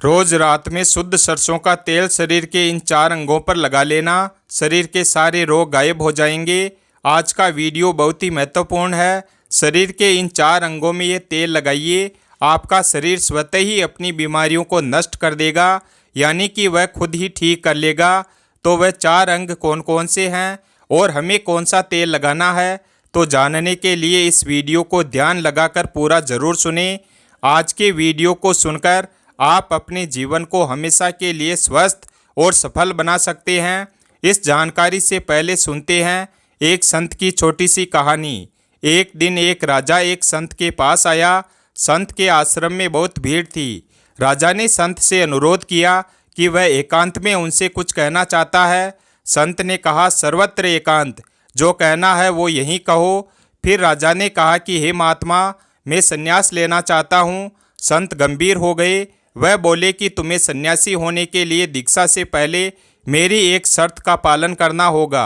रोज रात में शुद्ध सरसों का तेल शरीर के इन 4 अंगों पर लगा लेना, शरीर के सारे रोग गायब हो जाएंगे। आज का वीडियो बहुत ही महत्वपूर्ण है। शरीर के इन 4 अंगों में ये तेल लगाइए, आपका शरीर स्वतः ही अपनी बीमारियों को नष्ट कर देगा, यानी कि वह खुद ही ठीक कर लेगा। तो वह 4 अंग कौन कौन से हैं और हमें कौन सा तेल लगाना है, तो जानने के लिए इस वीडियो को ध्यान लगाकर पूरा ज़रूर सुनें। आज के वीडियो को सुनकर आप अपने जीवन को हमेशा के लिए स्वस्थ और सफल बना सकते हैं। इस जानकारी से पहले सुनते हैं एक संत की छोटी सी कहानी। एक दिन एक राजा एक संत के पास आया। संत के आश्रम में बहुत भीड़ थी। राजा ने संत से अनुरोध किया कि वह एकांत में उनसे कुछ कहना चाहता है। संत ने कहा, सर्वत्र एकांत, जो कहना है वो यहीं कहो। फिर राजा ने कहा कि हे महात्मा, मैं संन्यास लेना चाहता हूँ। संत गंभीर हो गए। वह बोले कि तुम्हें सन्यासी होने के लिए दीक्षा से पहले मेरी एक शर्त का पालन करना होगा।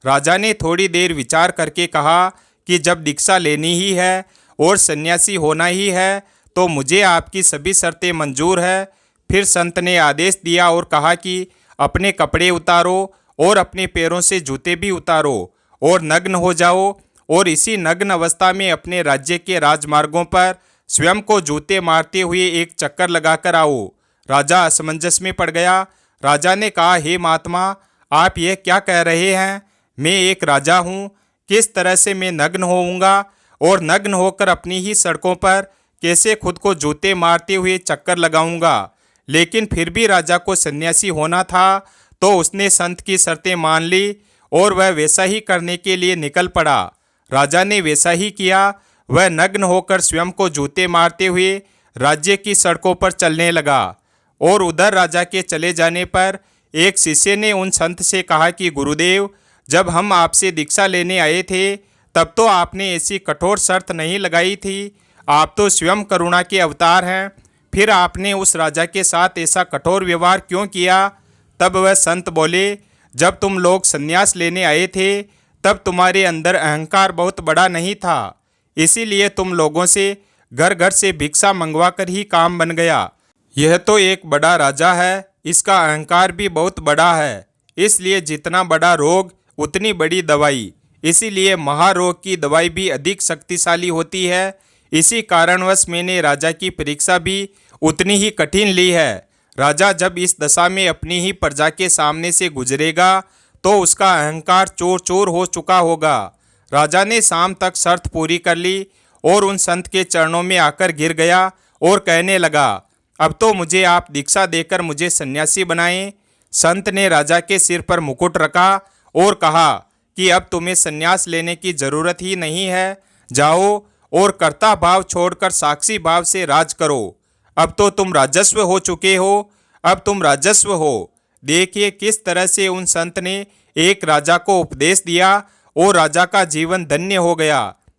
राजा ने थोड़ी देर विचार करके कहा कि जब दीक्षा लेनी ही है और सन्यासी होना ही है तो मुझे आपकी सभी शर्तें मंजूर है। फिर संत ने आदेश दिया और कहा कि अपने कपड़े उतारो और अपने पैरों से जूते भी उतारो और नग्न हो जाओ, और इसी नग्न अवस्था में अपने राज्य के राजमार्गों पर स्वयं को जूते मारते हुए एक चक्कर लगाकर आओ। राजा असमंजस में पड़ गया। राजा ने कहा, हे महात्मा, आप यह क्या कह रहे हैं? मैं एक राजा हूँ, किस तरह से मैं नग्न होऊंगा और नग्न होकर अपनी ही सड़कों पर कैसे खुद को जूते मारते हुए चक्कर लगाऊंगा? लेकिन फिर भी राजा को सन्यासी होना था, तो उसने संत की शर्तें मान ली और वह वैसा ही करने के लिए निकल पड़ा। राजा ने वैसा ही किया। वह नग्न होकर स्वयं को जूते मारते हुए राज्य की सड़कों पर चलने लगा। और उधर राजा के चले जाने पर एक शिष्य ने उन संत से कहा कि गुरुदेव, जब हम आपसे दीक्षा लेने आए थे तब तो आपने ऐसी कठोर शर्त नहीं लगाई थी। आप तो स्वयं करुणा के अवतार हैं, फिर आपने उस राजा के साथ ऐसा कठोर व्यवहार क्यों किया? तब वह संत बोले, जब तुम लोग संन्यास लेने आए थे तब तुम्हारे अंदर अहंकार बहुत बड़ा नहीं था, इसीलिए तुम लोगों से घर घर से भिक्षा मंगवा कर ही काम बन गया। यह तो एक बड़ा राजा है, इसका अहंकार भी बहुत बड़ा है, इसलिए जितना बड़ा रोग उतनी बड़ी दवाई, इसीलिए महारोग की दवाई भी अधिक शक्तिशाली होती है। इसी कारणवश मैंने राजा की परीक्षा भी उतनी ही कठिन ली है। राजा जब इस दशा में अपनी ही प्रजा के सामने से गुजरेगा तो उसका अहंकार चूर चूर हो चुका होगा। राजा ने शाम तक शर्त पूरी कर ली और उन संत के चरणों में आकर गिर गया और कहने लगा, अब तो मुझे आप दीक्षा देकर मुझे सन्यासी बनाएं। संत ने राजा के सिर पर मुकुट रखा और कहा कि अब तुम्हें सन्यास लेने की जरूरत ही नहीं है, जाओ और कर्ता भाव छोड़कर साक्षी भाव से राज करो। अब तो तुम राजस्व हो चुके हो, अब तुम राजस्व हो। देखिए किस तरह से उन संत ने एक राजा को उपदेश दिया और राजा का जीवन धन्य हो गया।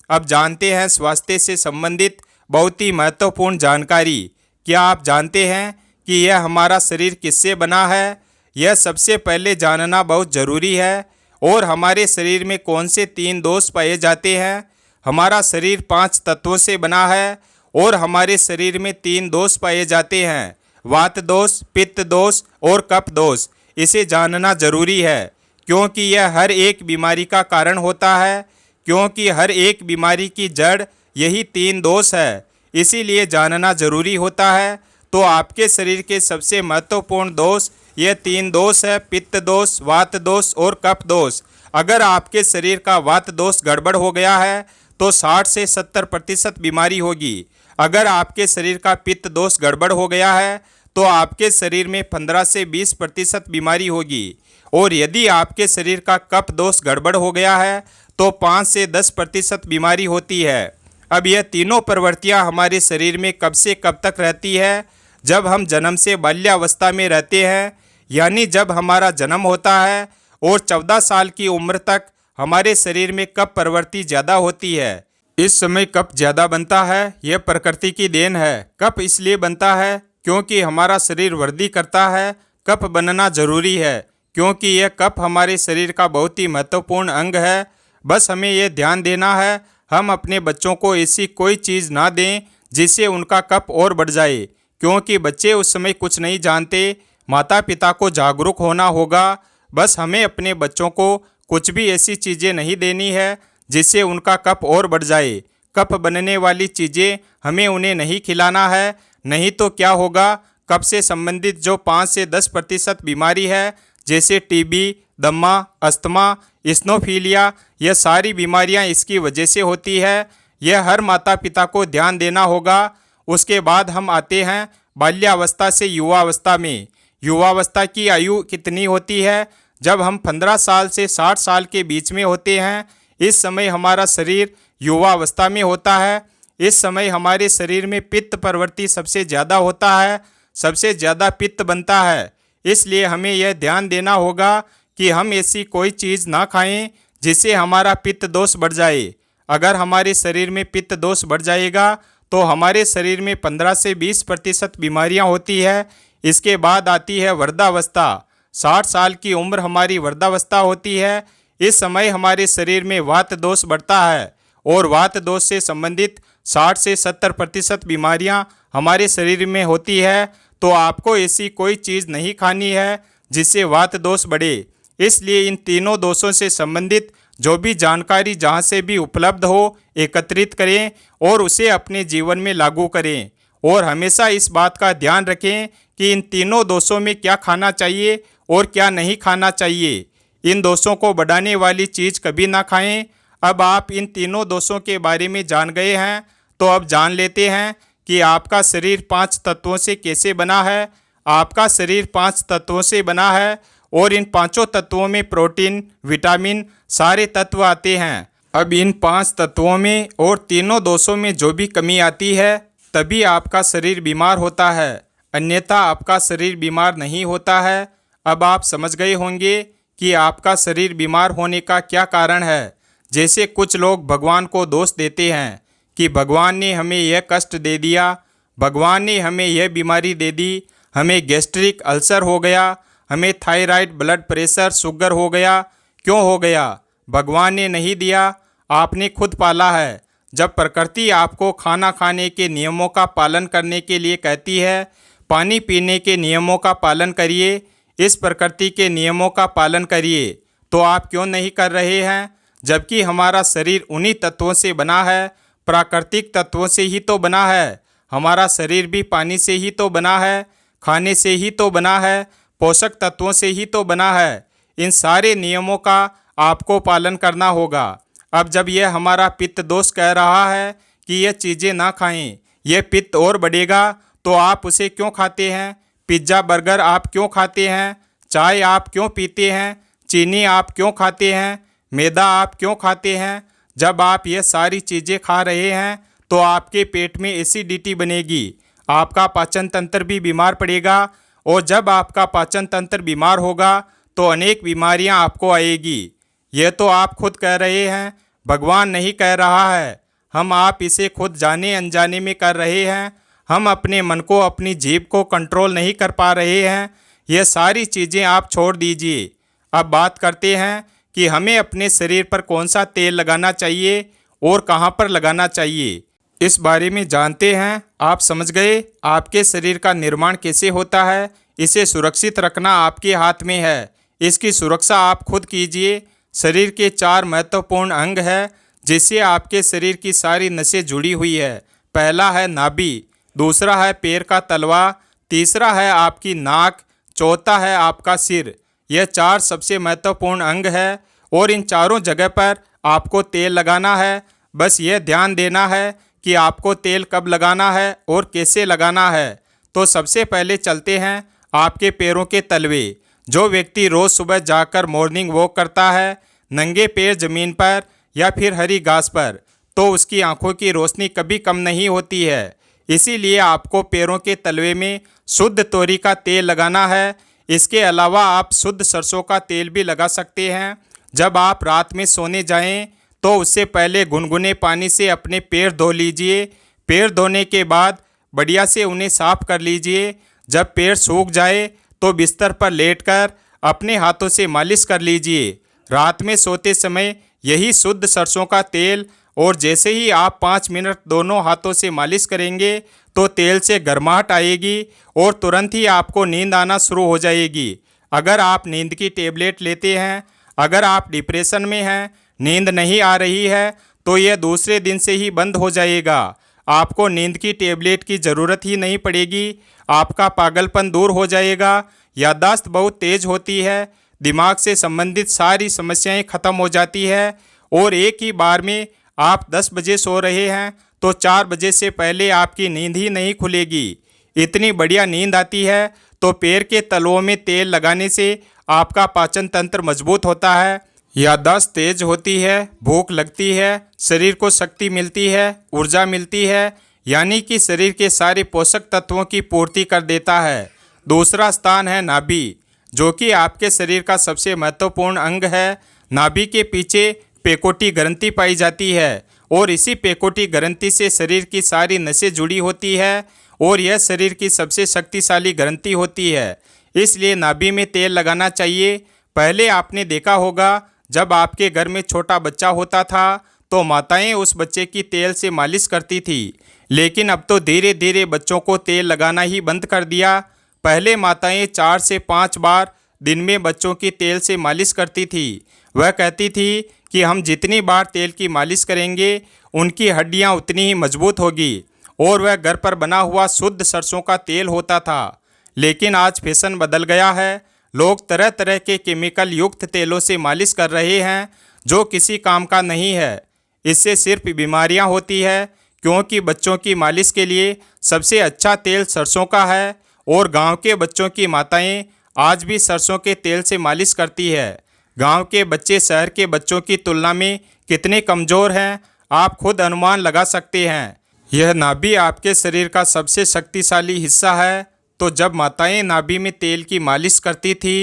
अब जानते हैं स्वास्थ्य से संबंधित बहुत ही महत्वपूर्ण जानकारी। क्या आप जानते हैं कि यह हमारा शरीर किससे बना है? यह सबसे पहले जानना बहुत ज़रूरी है। और हमारे शरीर में कौन से 3 दोष पाए जाते हैं? हमारा शरीर 5 तत्वों से बना है और हमारे शरीर में 3 दोष पाए जाते हैं, वात दोष, पित्त दोष और कफ दोष। इसे जानना जरूरी है क्योंकि यह हर एक बीमारी का कारण होता है, क्योंकि हर एक बीमारी की जड़ यही 3 दोष है, इसीलिए जानना जरूरी होता है। तो आपके शरीर के सबसे महत्वपूर्ण दोष ये 3 दोष है, पित्त दोष, वात दोष और कफ दोष। अगर आपके शरीर का वात दोष गड़बड़ हो गया है तो 60 से 70% बीमारी होगी। अगर आपके शरीर का पित्त दोष गड़बड़ हो गया है तो आपके शरीर में 15 से 20% बीमारी होगी। और यदि आपके शरीर का कफ दोष गड़बड़ हो गया है तो 5 से 10% बीमारी होती है। अब यह तीनों प्रवृत्तियां हमारे शरीर में कब से कब तक रहती है? जब हम जन्म से बाल्यावस्था में रहते हैं, यानी जब हमारा जन्म होता है और 14 साल की उम्र तक हमारे शरीर में कफ प्रवृत्ति ज़्यादा होती है। इस समय कफ ज़्यादा बनता है, यह प्रकृति की देन है। कफ इसलिए बनता है क्योंकि हमारा शरीर वृद्धि करता है। कफ बनना जरूरी है क्योंकि यह कफ हमारे शरीर का बहुत ही महत्वपूर्ण अंग है। बस हमें यह ध्यान देना है, हम अपने बच्चों को ऐसी कोई चीज़ ना दें जिससे उनका कफ और बढ़ जाए, क्योंकि बच्चे उस समय कुछ नहीं जानते। माता पिता को जागरूक होना होगा। बस हमें अपने बच्चों को कुछ भी ऐसी चीज़ें नहीं देनी है जिससे उनका कफ और बढ़ जाए। कफ बनने वाली चीज़ें हमें उन्हें नहीं खिलाना है, नहीं तो क्या होगा, कफ से संबंधित जो 5 से 10% बीमारी है, जैसे टीबी, दमा, अस्थमा, इस्नोफीलिया, यह सारी बीमारियां इसकी वजह से होती है। यह हर माता पिता को ध्यान देना होगा। उसके बाद हम आते हैं बाल्यावस्था से युवावस्था में। युवावस्था की आयु कितनी होती है? जब हम 15 साल से 60 साल के बीच में होते हैं। इस समय हमारा शरीर युवावस्था में होता है। इस समय हमारे शरीर में पित्त प्रवृत्ति सबसे ज़्यादा होता है, सबसे ज़्यादा पित्त बनता है। इसलिए हमें यह ध्यान देना होगा कि हम ऐसी कोई चीज़ ना खाएं जिससे हमारा पित्त दोष बढ़ जाए। अगर हमारे शरीर में पित्त दोष बढ़ जाएगा तो हमारे शरीर में 15 से 20% बीमारियां होती है। इसके बाद आती है वृद्धावस्था। 60 साल की उम्र हमारी वृद्धावस्था होती है। इस समय हमारे शरीर में वात दोष बढ़ता है और वात दोष से संबंधित 60 से 70% बीमारियां हमारे शरीर में होती है। तो आपको ऐसी कोई चीज़ नहीं खानी है जिससे वात दोष बढ़े। इसलिए इन तीनों दोषों से संबंधित जो भी जानकारी जहाँ से भी उपलब्ध हो एकत्रित करें और उसे अपने जीवन में लागू करें। और हमेशा इस बात का ध्यान रखें कि इन तीनों दोषों में क्या खाना चाहिए और क्या नहीं खाना चाहिए। इन दोषों को बढ़ाने वाली चीज़ कभी ना खाएं। अब आप इन तीनों दोषों के बारे में जान गए हैं, तो अब जान लेते हैं कि आपका शरीर 5 तत्वों से कैसे बना है। आपका शरीर 5 तत्वों से बना है और इन 5 तत्वों में प्रोटीन, विटामिन, सारे तत्व आते हैं। अब इन 5 तत्वों में और तीनों दोषों में जो भी कमी आती है तभी आपका शरीर बीमार होता है, अन्यथा आपका शरीर बीमार नहीं होता है। अब आप समझ गए होंगे कि आपका शरीर बीमार होने का क्या कारण है। जैसे कुछ लोग भगवान को दोष देते हैं कि भगवान ने हमें यह कष्ट दे दिया, भगवान ने हमें यह बीमारी दे दी, हमें गैस्ट्रिक अल्सर हो गया, हमें थायराइड, ब्लड प्रेशर, शुगर हो गया। क्यों हो गया? भगवान ने नहीं दिया, आपने खुद पाला है। जब प्रकृति आपको खाना खाने के नियमों का पालन करने के लिए कहती है, पानी पीने के नियमों का पालन करिए, इस प्रकृति के नियमों का पालन करिए, तो आप क्यों नहीं कर रहे हैं? जबकि हमारा शरीर उन्हीं तत्वों से बना है, प्राकृतिक तत्वों से ही तो बना है। हमारा शरीर भी पानी से ही तो बना है, खाने से ही तो बना है, पोषक तत्वों से ही तो बना है। इन सारे नियमों का आपको पालन करना होगा। अब जब यह हमारा पित्त दोष कह रहा है कि यह चीज़ें ना खाएं, यह पित्त और बढ़ेगा, तो आप उसे क्यों खाते हैं? पिज्ज़ा, बर्गर आप क्यों खाते हैं? चाय आप क्यों पीते हैं? चीनी आप क्यों खाते हैं? मैदा आप क्यों खाते हैं? जब आप ये सारी चीज़ें खा रहे हैं तो आपके पेट में एसिडिटी बनेगी, आपका पाचन तंत्र भी बीमार पड़ेगा। और जब आपका पाचन तंत्र बीमार होगा तो अनेक बीमारियां आपको आएगी। यह तो आप खुद कह रहे हैं, भगवान नहीं कह रहा है। हम आप इसे खुद जाने अनजाने में कर रहे हैं। हम अपने मन को, अपनी जीभ को कंट्रोल नहीं कर पा रहे हैं। यह सारी चीज़ें आप छोड़ दीजिए। अब बात करते हैं कि हमें अपने शरीर पर कौन सा तेल लगाना चाहिए और कहाँ पर लगाना चाहिए। इस बारे में जानते हैं। आप समझ गए आपके शरीर का निर्माण कैसे होता है। इसे सुरक्षित रखना आपके हाथ में है। इसकी सुरक्षा आप खुद कीजिए। शरीर के 4 महत्वपूर्ण अंग हैं जिससे आपके शरीर की सारी नसें जुड़ी हुई है। पहला है नाभि, दूसरा है पैर का तलवा, तीसरा है आपकी नाक, चौथा है आपका सिर। यह 4 सबसे महत्वपूर्ण अंग है और इन चारों जगह पर आपको तेल लगाना है। बस यह ध्यान देना है कि आपको तेल कब लगाना है और कैसे लगाना है। तो सबसे पहले चलते हैं आपके पैरों के तलवे। जो व्यक्ति रोज़ सुबह जाकर मॉर्निंग वॉक करता है नंगे पैर ज़मीन पर या फिर हरी घास पर, तो उसकी आंखों की रोशनी कभी कम नहीं होती है। इसीलिए आपको पैरों के तलवे में शुद्ध तोरी का तेल लगाना है। इसके अलावा आप शुद्ध सरसों का तेल भी लगा सकते हैं। जब आप रात में सोने जाएं तो उससे पहले गुनगुने पानी से अपने पैर धो लीजिए। पैर धोने के बाद बढ़िया से उन्हें साफ कर लीजिए। जब पैर सूख जाए तो बिस्तर पर लेटकर अपने हाथों से मालिश कर लीजिए। रात में सोते समय यही शुद्ध सरसों का तेल, और जैसे ही आप 5 मिनट दोनों हाथों से मालिश करेंगे तो तेल से गर्माहट आएगी और तुरंत ही आपको नींद आना शुरू हो जाएगी। अगर आप नींद की टेबलेट लेते हैं, अगर आप डिप्रेशन में हैं, नींद नहीं आ रही है, तो यह दूसरे दिन से ही बंद हो जाएगा। आपको नींद की टेबलेट की ज़रूरत ही नहीं पड़ेगी। आपका पागलपन दूर हो जाएगा। याददाश्त बहुत तेज होती है, दिमाग से संबंधित सारी समस्याएं खत्म हो जाती है और एक ही बार में आप 10 बजे सो रहे हैं तो 4 बजे से पहले आपकी नींद ही नहीं खुलेगी। इतनी बढ़िया नींद आती है। तो पैर के तलुओं में तेल लगाने से आपका पाचन तंत्र मजबूत होता है, याददाश्त तेज होती है, भूख लगती है, शरीर को शक्ति मिलती है, ऊर्जा मिलती है, यानी कि शरीर के सारे पोषक तत्वों की पूर्ति कर देता है। दूसरा स्थान है नाभि, जो कि आपके शरीर का सबसे महत्वपूर्ण अंग है। नाभि के पीछे पेकोटी ग्रंथि पाई जाती है और इसी पेकोटी ग्रंथि से शरीर की सारी नसें जुड़ी होती है और यह शरीर की सबसे शक्तिशाली ग्रंथि होती है। इसलिए नाभि में तेल लगाना चाहिए। पहले आपने देखा होगा जब आपके घर में छोटा बच्चा होता था तो माताएं उस बच्चे की तेल से मालिश करती थी, लेकिन अब तो धीरे धीरे बच्चों को तेल लगाना ही बंद कर दिया। पहले माताएं 4 से 5 बार दिन में बच्चों की तेल से मालिश करती थी। वह कहती थी कि हम जितनी बार तेल की मालिश करेंगे उनकी हड्डियां उतनी ही मजबूत होगी और वह घर पर बना हुआ शुद्ध सरसों का तेल होता था। लेकिन आज फैशन बदल गया है। लोग तरह तरह के केमिकल युक्त तेलों से मालिश कर रहे हैं जो किसी काम का नहीं है। इससे सिर्फ बीमारियां होती है, क्योंकि बच्चों की मालिश के लिए सबसे अच्छा तेल सरसों का है और गांव के बच्चों की माताएं आज भी सरसों के तेल से मालिश करती है। गांव के बच्चे शहर के बच्चों की तुलना में कितने कमज़ोर हैं, आप खुद अनुमान लगा सकते हैं। यह नाभि आपके शरीर का सबसे शक्तिशाली हिस्सा है। तो जब माताएं नाभि में तेल की मालिश करती थी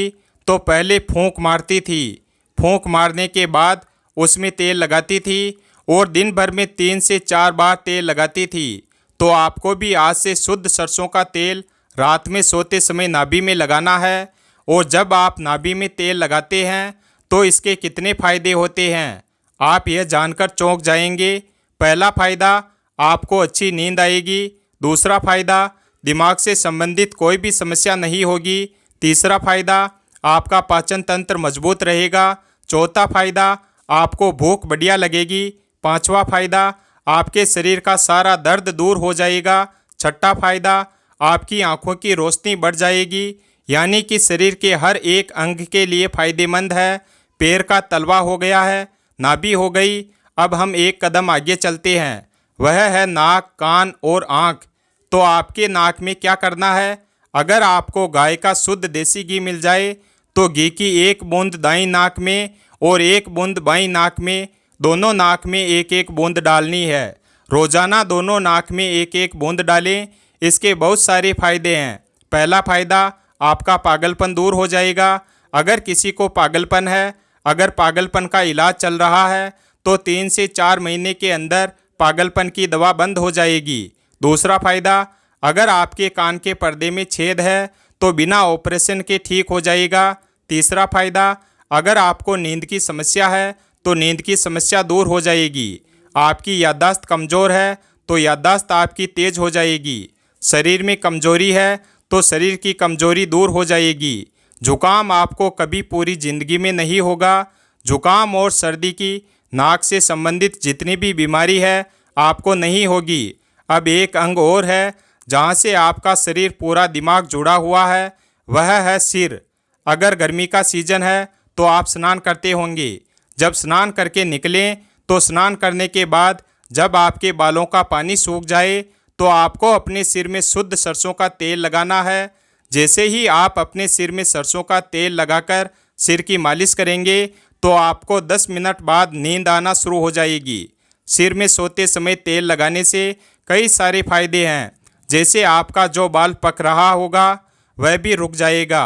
तो पहले फूंक मारती थी। फूंक मारने के बाद उसमें तेल लगाती थी और दिन भर में 3 से 4 बार तेल लगाती थी। तो आपको भी आज से शुद्ध सरसों का तेल रात में सोते समय नाभि में लगाना है। और जब आप नाभि में तेल लगाते हैं तो इसके कितने फ़ायदे होते हैं, आप यह जानकर चौंक जाएंगे। पहला फ़ायदा, आपको अच्छी नींद आएगी। दूसरा फ़ायदा, दिमाग से संबंधित कोई भी समस्या नहीं होगी। तीसरा फ़ायदा, आपका पाचन तंत्र मजबूत रहेगा। चौथा फ़ायदा, आपको भूख बढ़िया लगेगी। पांचवा फ़ायदा, आपके शरीर का सारा दर्द दूर हो जाएगा। छठा फ़ायदा, आपकी आँखों की रोशनी बढ़ जाएगी, यानी कि शरीर के हर एक अंग के लिए फ़ायदेमंद है। पैर का तलवा हो गया है, नाभि हो गई। अब हम एक कदम आगे चलते हैं, वह है नाक, कान और आँख। तो आपके नाक में क्या करना है, अगर आपको गाय का शुद्ध देसी घी मिल जाए तो घी की 1 बूंद दाईं नाक में और 1 बूंद बाईं नाक में, दोनों नाक में 1-1 बूंद डालनी है। रोज़ाना दोनों नाक में 1-1 बूंद डालें। इसके बहुत सारे फ़ायदे हैं। पहला फ़ायदा, आपका पागलपन दूर हो जाएगा। अगर किसी को पागलपन है, अगर पागलपन का इलाज चल रहा है तो 3 से 4 महीने के अंदर पागलपन की दवा बंद हो जाएगी। दूसरा फ़ायदा, अगर आपके कान के पर्दे में छेद है तो बिना ऑपरेशन के ठीक हो जाएगा। तीसरा फ़ायदा, अगर आपको नींद की समस्या है तो नींद की समस्या दूर हो जाएगी। आपकी याददाश्त कमज़ोर है तो याददाश्त आपकी तेज़ हो जाएगी। शरीर में कमज़ोरी है तो शरीर की कमज़ोरी दूर हो जाएगी। जुकाम आपको कभी पूरी ज़िंदगी में नहीं होगा। जुकाम और सर्दी की, नाक से संबंधित जितनी भी बीमारी है आपको नहीं होगी। अब एक अंग और है जहाँ से आपका शरीर पूरा दिमाग जुड़ा हुआ है, वह है सिर। अगर गर्मी का सीज़न है तो आप स्नान करते होंगे। जब स्नान करके निकलें तो स्नान करने के बाद जब आपके बालों का पानी सूख जाए तो आपको अपने सिर में शुद्ध सरसों का तेल लगाना है। जैसे ही आप अपने सिर में सरसों का तेल लगाकर सिर की मालिश करेंगे तो आपको 10 मिनट बाद नींद आना शुरू हो जाएगी। सिर में सोते समय तेल लगाने से कई सारे फ़ायदे हैं, जैसे आपका जो बाल पक रहा होगा वह भी रुक जाएगा।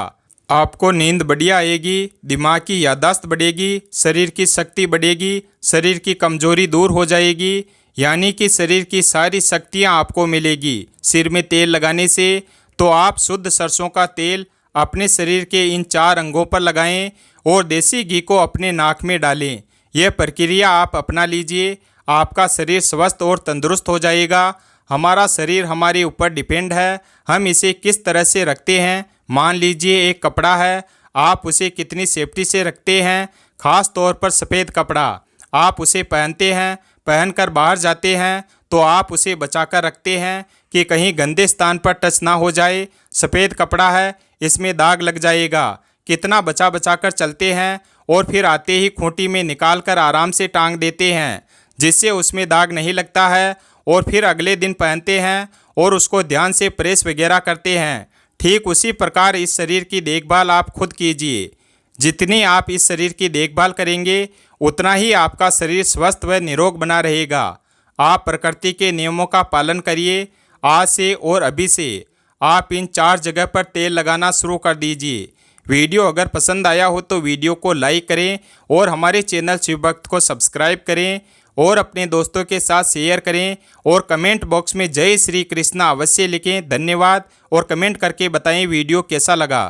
आपको नींद बढ़िया आएगी, दिमाग की याददाश्त बढ़ेगी, शरीर की शक्ति बढ़ेगी, शरीर की कमज़ोरी दूर हो जाएगी, यानी कि शरीर की सारी शक्तियाँ आपको मिलेगी सिर में तेल लगाने से। तो आप शुद्ध सरसों का तेल अपने शरीर के इन 4 अंगों पर लगाएं और देसी घी को अपने नाक में डालें। यह प्रक्रिया आप अपना लीजिए, आपका शरीर स्वस्थ और तंदुरुस्त हो जाएगा। हमारा शरीर हमारे ऊपर डिपेंड है, हम इसे किस तरह से रखते हैं। मान लीजिए एक कपड़ा है, आप उसे कितनी सेफ्टी से रखते हैं। ख़ास तौर पर सफ़ेद कपड़ा, आप उसे पहनते हैं, पहनकर बाहर जाते हैं तो आप उसे बचाकर रखते हैं कि कहीं गंदे स्थान पर टच ना हो जाए। सफ़ेद कपड़ा है, इसमें दाग लग जाएगा, कितना बचा बचा कर चलते हैं और फिर आते ही खूंटी में निकाल कर आराम से टांग देते हैं, जिससे उसमें दाग नहीं लगता है। और फिर अगले दिन पहनते हैं और उसको ध्यान से प्रेस वगैरह करते हैं। ठीक उसी प्रकार इस शरीर की देखभाल आप खुद कीजिए। जितनी आप इस शरीर की देखभाल करेंगे उतना ही आपका शरीर स्वस्थ व निरोग बना रहेगा। आप प्रकृति के नियमों का पालन करिए। आज से और अभी से आप इन 4 जगह पर तेल लगाना शुरू कर दीजिए। वीडियो अगर पसंद आया हो तो वीडियो को लाइक करें और हमारे चैनल शिव भक्त को सब्सक्राइब करें और अपने दोस्तों के साथ शेयर करें और कमेंट बॉक्स में जय श्री कृष्णा अवश्य लिखें। धन्यवाद। और कमेंट करके बताएं वीडियो कैसा लगा।